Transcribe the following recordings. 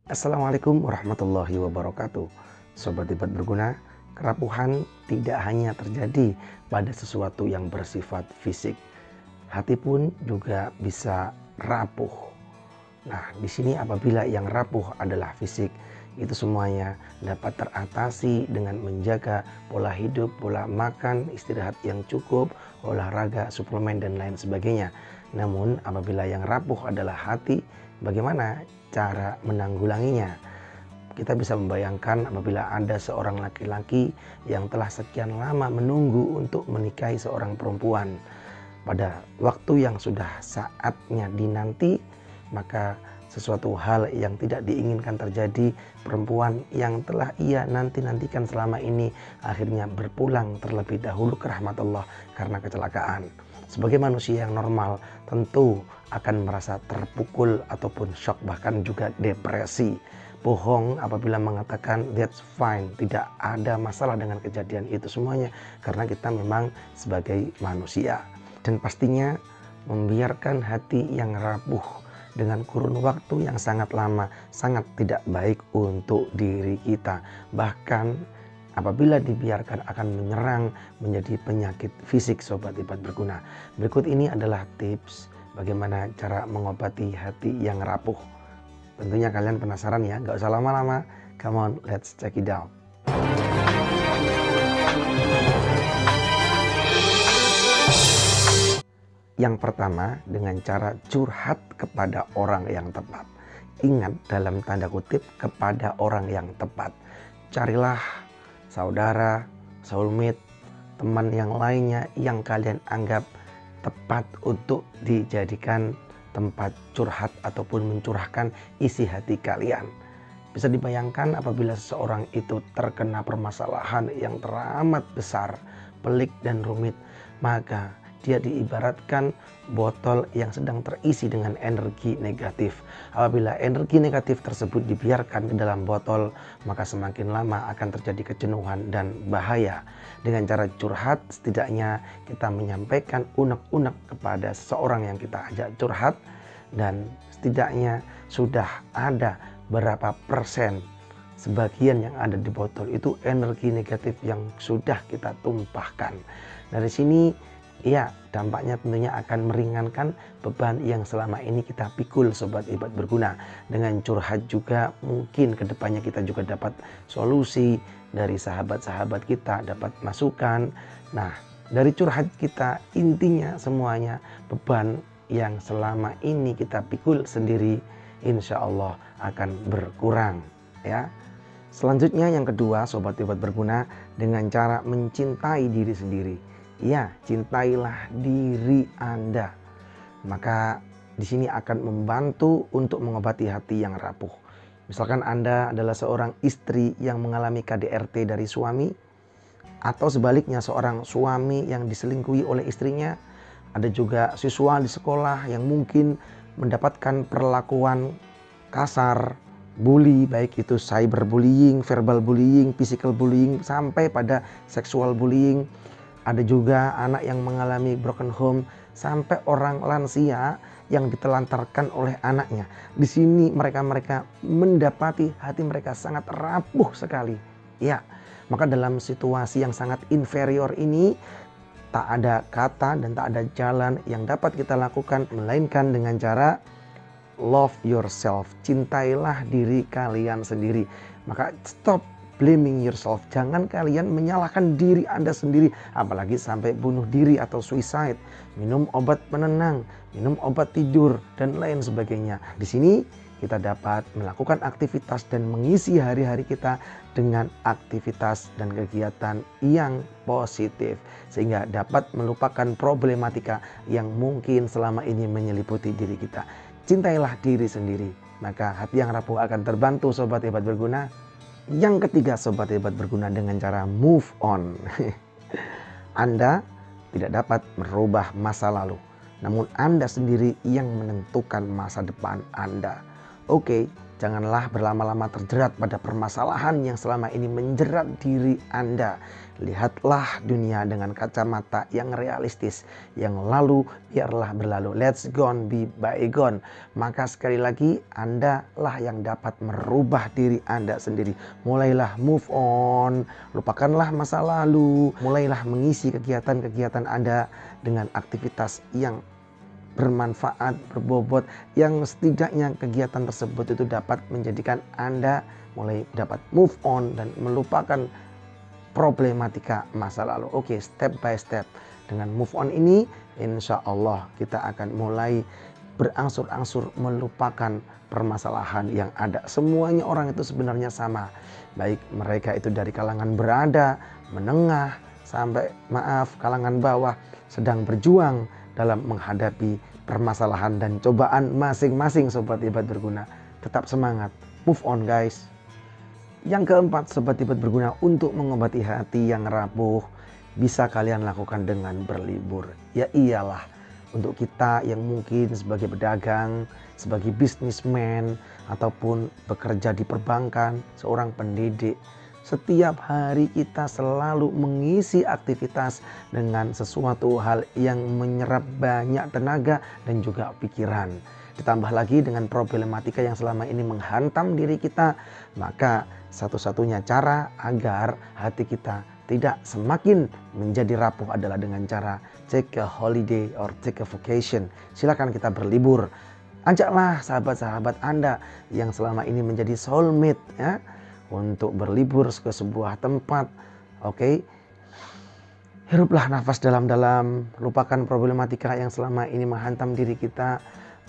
Assalamualaikum warahmatullahi wabarakatuh. Sobat Debat Berguna, kerapuhan tidak hanya terjadi pada sesuatu yang bersifat fisik. Hati pun juga bisa rapuh. Nah, di sini apabila yang rapuh adalah fisik, itu semuanya dapat teratasi dengan menjaga pola hidup, pola makan, istirahat yang cukup, olahraga, suplemen, dan lain sebagainya. Namun apabila yang rapuh adalah hati, bagaimana cara menanggulanginya? Kita bisa membayangkan apabila ada seorang laki-laki yang telah sekian lama menunggu untuk menikahi seorang perempuan. Pada waktu yang sudah saatnya dinanti, maka sesuatu hal yang tidak diinginkan terjadi, perempuan yang telah ia nanti-nantikan selama ini akhirnya berpulang terlebih dahulu ke rahmat Allah karena kecelakaan. Sebagai manusia yang normal tentu akan merasa terpukul ataupun shock, bahkan juga depresi. Bohong apabila mengatakan that's fine, tidak ada masalah dengan kejadian itu semuanya, karena kita memang sebagai manusia. Dan pastinya membiarkan hati yang rapuh dengan kurun waktu yang sangat lama sangat tidak baik untuk diri kita. Bahkan apabila dibiarkan akan menyerang menjadi penyakit fisik. Sobat Debat Berguna, berikut ini adalah tips bagaimana cara mengobati hati yang rapuh. Tentunya kalian penasaran ya, gak usah lama-lama. Come on, let's check it out. Yang pertama, dengan cara curhat kepada orang yang tepat. Ingat, dalam tanda kutip, kepada orang yang tepat. Carilah saudara, soulmate, teman yang lainnya yang kalian anggap tepat untuk dijadikan tempat curhat ataupun mencurahkan isi hati kalian. Bisa dibayangkan apabila seseorang itu terkena permasalahan yang teramat besar, pelik dan rumit, maka dia diibaratkan botol yang sedang terisi dengan energi negatif. Apabila energi negatif tersebut dibiarkan ke dalam botol, maka semakin lama akan terjadi kejenuhan dan bahaya. Dengan cara curhat, setidaknya kita menyampaikan unek-unek kepada seseorang yang kita ajak curhat, dan setidaknya sudah ada berapa persen sebagian yang ada di botol itu energi negatif yang sudah kita tumpahkan. Dari sini ya, dampaknya tentunya akan meringankan beban yang selama ini kita pikul. Sobat Debat Berguna, dengan curhat juga mungkin kedepannya kita juga dapat solusi dari sahabat-sahabat kita, dapat masukan. Nah, dari curhat kita intinya semuanya beban yang selama ini kita pikul sendiri insya Allah akan berkurang ya. Selanjutnya yang kedua, Sobat Debat Berguna, dengan cara mencintai diri sendiri. Ya, cintailah diri Anda. Maka di sini akan membantu untuk mengobati hati yang rapuh. Misalkan Anda adalah seorang istri yang mengalami KDRT dari suami, atau sebaliknya seorang suami yang diselingkuhi oleh istrinya. Ada juga siswa di sekolah yang mungkin mendapatkan perlakuan kasar, bully, baik itu cyberbullying, verbal bullying, physical bullying, sampai pada sexual bullying. Ada juga anak yang mengalami broken home, sampai orang lansia yang ditelantarkan oleh anaknya. Di sini mereka mendapati hati mereka sangat rapuh sekali. Ya, maka dalam situasi yang sangat inferior ini, tak ada kata dan tak ada jalan yang dapat kita lakukan melainkan dengan cara love yourself. Cintailah diri kalian sendiri. Maka stop blaming yourself. Jangan kalian menyalahkan diri Anda sendiri, apalagi sampai bunuh diri atau suicide. Minum obat penenang, minum obat tidur dan lain sebagainya. Di sini kita dapat melakukan aktivitas dan mengisi hari-hari kita dengan aktivitas dan kegiatan yang positif, sehingga dapat melupakan problematika yang mungkin selama ini menyeliputi diri kita. Cintailah diri sendiri, maka hati yang rapuh akan terbantu. Sobat Hebat Berguna. Yang ketiga, Sobat Hebat Berguna, dengan cara move on. Anda tidak dapat merubah masa lalu, namun Anda sendiri yang menentukan masa depan Anda. Oke, Janganlah berlama-lama terjerat pada permasalahan yang selama ini menjerat diri Anda. Lihatlah dunia dengan kacamata yang realistis. Yang lalu biarlah berlalu. Let's gone be bygone. Maka sekali lagi Anda lah yang dapat merubah diri Anda sendiri. Mulailah move on. Lupakanlah masa lalu. Mulailah mengisi kegiatan-kegiatan Anda dengan aktivitas yang bermanfaat, berbobot, yang setidaknya kegiatan tersebut itu dapat menjadikan Anda mulai dapat move on dan melupakan problematika masa lalu. Oke, step by step. Dengan move on ini, insya Allah kita akan mulai berangsur-angsur melupakan permasalahan yang ada. Semuanya orang itu sebenarnya sama. Baik mereka itu dari kalangan berada, menengah, sampai kalangan bawah sedang berjuang dalam menghadapi permasalahan dan cobaan masing-masing. Sobat Ibat Berguna, tetap semangat, move on guys. Yang keempat, Sobat Ibat Berguna, untuk mengobati hati yang rapuh bisa kalian lakukan dengan berlibur. Ya iyalah, untuk kita yang mungkin sebagai pedagang, sebagai bisnismen, ataupun bekerja di perbankan, seorang pendidik, setiap hari kita selalu mengisi aktivitas dengan sesuatu hal yang menyerap banyak tenaga dan juga pikiran. Ditambah lagi dengan problematika yang selama ini menghantam diri kita, maka satu-satunya cara agar hati kita tidak semakin menjadi rapuh adalah dengan cara take a holiday or take a vacation. Silakan kita berlibur. Ajaklah sahabat-sahabat Anda yang selama ini menjadi soulmate ya, untuk berlibur ke sebuah tempat. Oke. Hiruplah nafas dalam-dalam, lupakan problematika yang selama ini menghantam diri kita,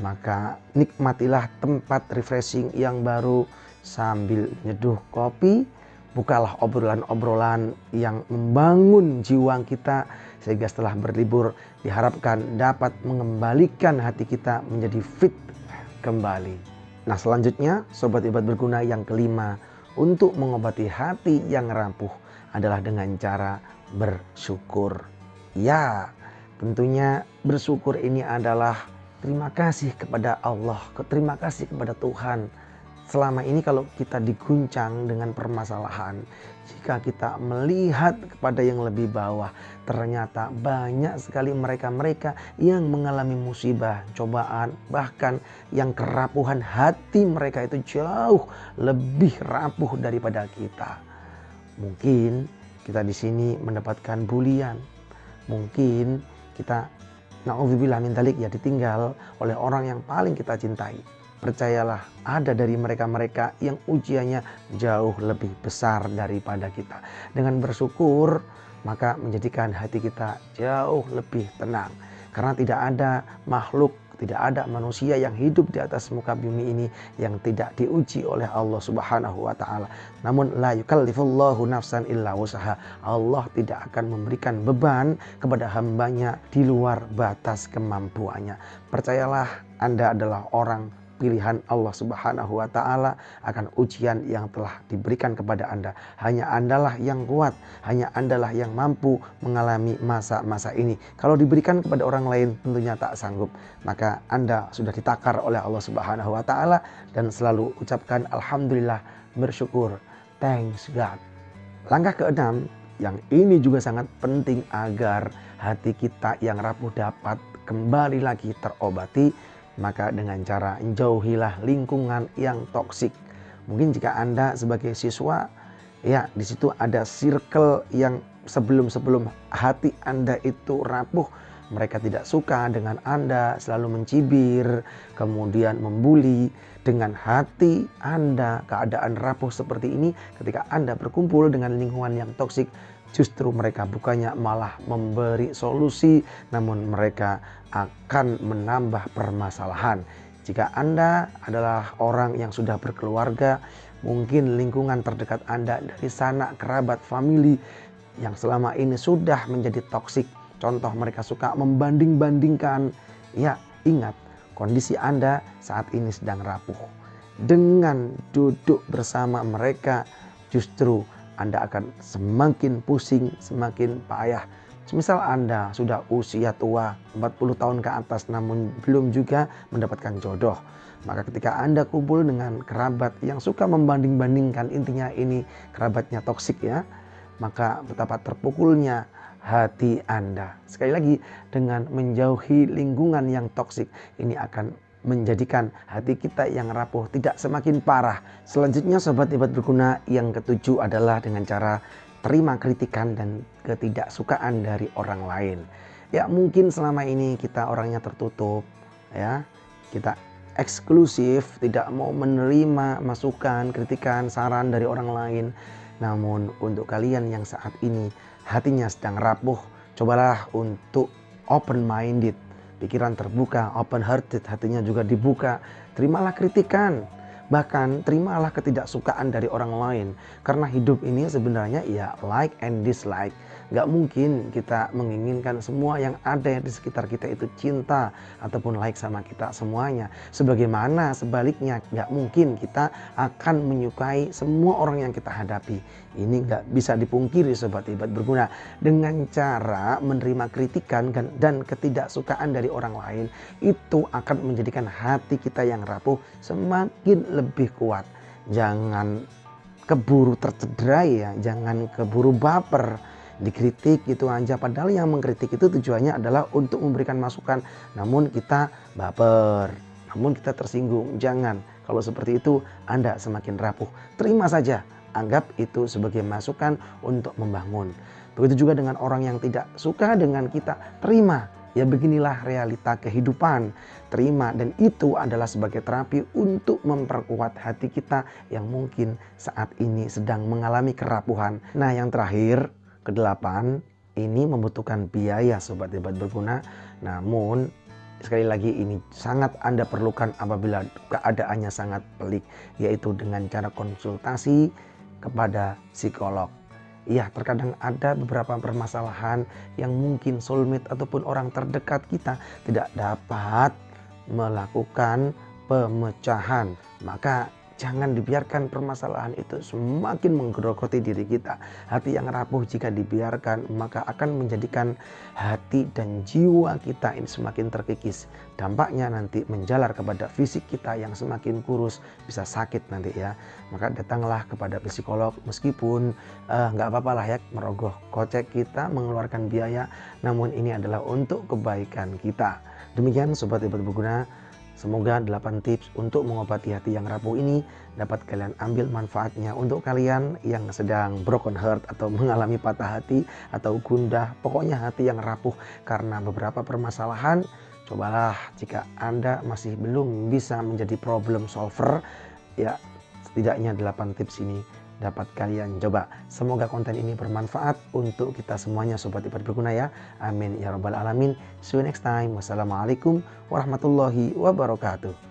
maka nikmatilah tempat refreshing yang baru sambil nyeduh kopi. Bukalah obrolan-obrolan yang membangun jiwa kita, sehingga setelah berlibur diharapkan dapat mengembalikan hati kita menjadi fit kembali. Nah, selanjutnya Sobat Ibat Berguna, yang kelima, untuk mengobati hati yang rapuh adalah dengan cara bersyukur. Ya, tentunya bersyukur ini adalah terima kasih kepada Allah, terima kasih kepada Tuhan. Selama ini kalau kita diguncang dengan permasalahan, jika kita melihat kepada yang lebih bawah, ternyata banyak sekali mereka-mereka yang mengalami musibah, cobaan, bahkan yang kerapuhan hati mereka itu jauh lebih rapuh daripada kita. Mungkin kita di sini mendapatkan bulian, mungkin kita na'udzubillah min dzalik ya ditinggal oleh orang yang paling kita cintai. Percayalah, ada dari mereka-mereka yang ujiannya jauh lebih besar daripada kita. Dengan bersyukur, maka menjadikan hati kita jauh lebih tenang. Karena tidak ada makhluk, tidak ada manusia yang hidup di atas muka bumi ini yang tidak diuji oleh Allah Subhanahu wa Ta'ala. Namun la yukallifullahu nafsan illa wusaha. Allah tidak akan memberikan beban kepada hambanya di luar batas kemampuannya. Percayalah, Anda adalah orang pilihan Allah Subhanahu wa Ta'ala akan ujian yang telah diberikan kepada Anda. Hanya Andalah yang kuat, hanya Andalah yang mampu mengalami masa-masa ini. Kalau diberikan kepada orang lain tentunya tak sanggup. Maka Anda sudah ditakar oleh Allah Subhanahu wa Ta'ala, dan selalu ucapkan alhamdulillah, bersyukur, thanks God. Langkah keenam, yang ini juga sangat penting agar hati kita yang rapuh dapat kembali lagi terobati, maka dengan cara jauhilah lingkungan yang toksik. Mungkin jika Anda sebagai siswa, ya di situ ada circle yang sebelum hati Anda itu rapuh, mereka tidak suka dengan Anda, selalu mencibir, kemudian membuli. Dengan hati Anda keadaan rapuh seperti ini, ketika Anda berkumpul dengan lingkungan yang toksik, justru mereka bukannya malah memberi solusi, namun mereka akan menambah permasalahan. Jika Anda adalah orang yang sudah berkeluarga, mungkin lingkungan terdekat Anda dari sanak kerabat, famili yang selama ini sudah menjadi toksik. Contoh, mereka suka membanding-bandingkan. Ya, ingat, kondisi Anda saat ini sedang rapuh. Dengan duduk bersama mereka, justru Anda akan semakin pusing, semakin payah. Semisal Anda sudah usia tua, 40 tahun ke atas, namun belum juga mendapatkan jodoh. Maka ketika Anda kumpul dengan kerabat yang suka membanding-bandingkan, intinya ini kerabatnya toksik ya, maka betapa terpukulnya hati Anda. Sekali lagi, dengan menjauhi lingkungan yang toksik, ini akan menjadikan hati kita yang rapuh tidak semakin parah. Selanjutnya sobat hebat berguna, yang ketujuh adalah dengan cara terima kritikan dan ketidaksukaan dari orang lain. Ya mungkin selama ini kita orangnya tertutup ya, kita eksklusif, tidak mau menerima masukan, kritikan, saran dari orang lain. Namun untuk kalian yang saat ini hatinya sedang rapuh, cobalah untuk open minded, pikiran terbuka, open hearted, hatinya juga dibuka. Terimalah kritikan, bahkan terimalah ketidaksukaan dari orang lain. Karena hidup ini sebenarnya ya like and dislike. Gak mungkin kita menginginkan semua yang ada di sekitar kita itu cinta ataupun like sama kita semuanya. Sebagaimana sebaliknya gak mungkin kita akan menyukai semua orang yang kita hadapi. Ini gak bisa dipungkiri sobat hebat berguna. Dengan cara menerima kritikan dan ketidaksukaan dari orang lain, itu akan menjadikan hati kita yang rapuh semakin lebih kuat. Jangan keburu tercederai ya, jangan keburu baper. Dikritik itu aja, padahal yang mengkritik itu tujuannya adalah untuk memberikan masukan, namun kita baper, namun kita tersinggung. Jangan, kalau seperti itu Anda semakin rapuh. Terima saja, anggap itu sebagai masukan untuk membangun. Begitu juga dengan orang yang tidak suka dengan kita, terima. Ya beginilah realita kehidupan, terima, dan itu adalah sebagai terapi untuk memperkuat hati kita yang mungkin saat ini sedang mengalami kerapuhan. Nah yang terakhir, kedelapan, ini membutuhkan biaya sobat hebat berguna. Namun sekali lagi ini sangat Anda perlukan apabila keadaannya sangat pelik, yaitu dengan cara konsultasi kepada psikolog. Iya, terkadang ada beberapa permasalahan yang mungkin soulmate ataupun orang terdekat kita tidak dapat melakukan pemecahan. Maka jangan dibiarkan permasalahan itu semakin menggerogoti diri kita. Hati yang rapuh jika dibiarkan maka akan menjadikan hati dan jiwa kita ini semakin terkikis. Dampaknya nanti menjalar kepada fisik kita yang semakin kurus, bisa sakit nanti ya. Maka datanglah kepada psikolog, meskipun nggak apa-apa lah ya merogoh kocek kita, mengeluarkan biaya, namun ini adalah untuk kebaikan kita. Demikian sobat hebat berguna. Semoga 8 tips untuk mengobati hati yang rapuh ini dapat kalian ambil manfaatnya untuk kalian yang sedang broken heart atau mengalami patah hati atau gundah. Pokoknya hati yang rapuh karena beberapa permasalahan. Cobalah jika Anda masih belum bisa menjadi problem solver, ya setidaknya 8 tips ini dapat kalian coba. Semoga konten ini bermanfaat untuk kita semuanya sobat hebat berguna ya. Amin ya rabbal alamin. See you next time. Wassalamualaikum warahmatullahi wabarakatuh.